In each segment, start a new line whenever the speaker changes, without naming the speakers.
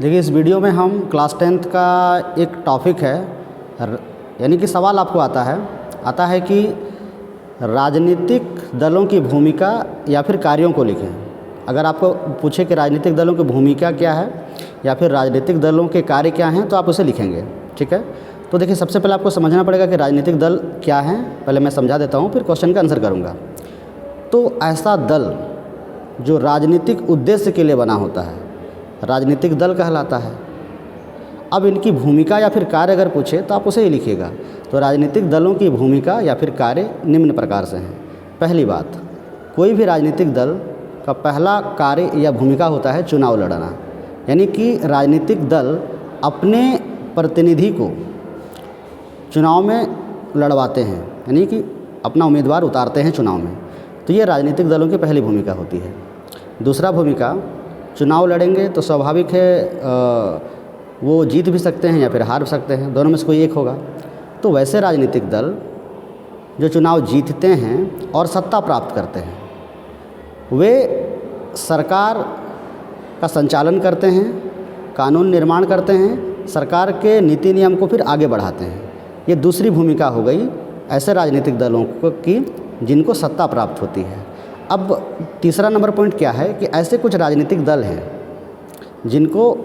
देखिए, इस वीडियो में हम क्लास 10th का एक टॉपिक है, यानी कि सवाल आपको आता है कि राजनीतिक दलों की भूमिका या फिर कार्यों को लिखें। अगर आपको पूछे कि राजनीतिक दलों की भूमिका क्या है या फिर राजनीतिक दलों के कार्य क्या हैं, तो आप उसे लिखेंगे। ठीक है, तो देखिए, सबसे पहले आपको समझना पड़ेगा कि राजनीतिक दल क्या हैं। पहले मैं समझा देता हूँ, फिर क्वेश्चन का आंसर करूँगा। तो ऐसा दल जो राजनीतिक उद्देश्य के लिए बना होता है, राजनीतिक दल कहलाता है। अब इनकी भूमिका या फिर कार्य अगर पूछे तो आप उसे ही लिखिएगा। तो राजनीतिक दलों की भूमिका या फिर कार्य निम्न प्रकार से हैं। पहली बात, कोई भी राजनीतिक दल का पहला कार्य या भूमिका होता है चुनाव लड़ना, यानी कि राजनीतिक दल अपने प्रतिनिधि को चुनाव में लड़वाते हैं, यानी कि अपना उम्मीदवार उतारते हैं चुनाव में। तो ये राजनीतिक दलों की पहली भूमिका होती है। दूसरा भूमिका, चुनाव लड़ेंगे तो स्वाभाविक है वो जीत भी सकते हैं या फिर हार सकते हैं, दोनों में से कोई एक होगा। तो वैसे राजनीतिक दल जो चुनाव जीतते हैं और सत्ता प्राप्त करते हैं, वे सरकार का संचालन करते हैं, कानून निर्माण करते हैं, सरकार के नीति नियम को फिर आगे बढ़ाते हैं। ये दूसरी भूमिका हो गई ऐसे राजनीतिक दलों की जिनको सत्ता प्राप्त होती है। अब तीसरा नंबर पॉइंट क्या है कि ऐसे कुछ राजनीतिक दल हैं जिनको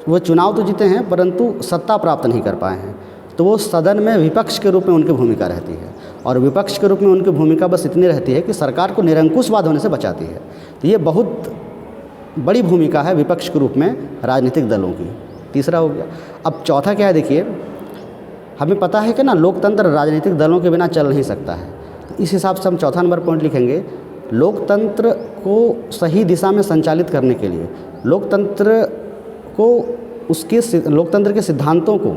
वो चुनाव तो जीते हैं परंतु सत्ता प्राप्त नहीं कर पाए हैं, तो वो सदन में विपक्ष के रूप में उनकी भूमिका रहती है। और विपक्ष के रूप में उनकी भूमिका बस इतनी रहती है कि सरकार को निरंकुशवाद होने से बचाती है। तो ये बहुत बड़ी भूमिका है विपक्ष के रूप में राजनीतिक दलों की। तीसरा हो गया। अब चौथा क्या है, देखिए, हमें पता है कि ना लोकतंत्र राजनीतिक दलों के बिना चल नहीं सकता है। तो इस हिसाब से हम चौथा नंबर पॉइंट लिखेंगे, लोकतंत्र को सही दिशा में संचालित करने के लिए, लोकतंत्र के सिद्धांतों को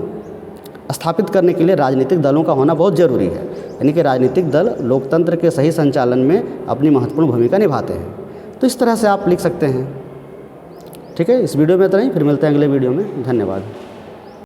स्थापित करने के लिए राजनीतिक दलों का होना बहुत ज़रूरी है। यानी कि राजनीतिक दल लोकतंत्र के सही संचालन में अपनी महत्वपूर्ण भूमिका निभाते हैं। तो इस तरह से आप लिख सकते हैं। ठीक है, इस वीडियो में इतना ही, फिर मिलते हैं अगले वीडियो में। धन्यवाद।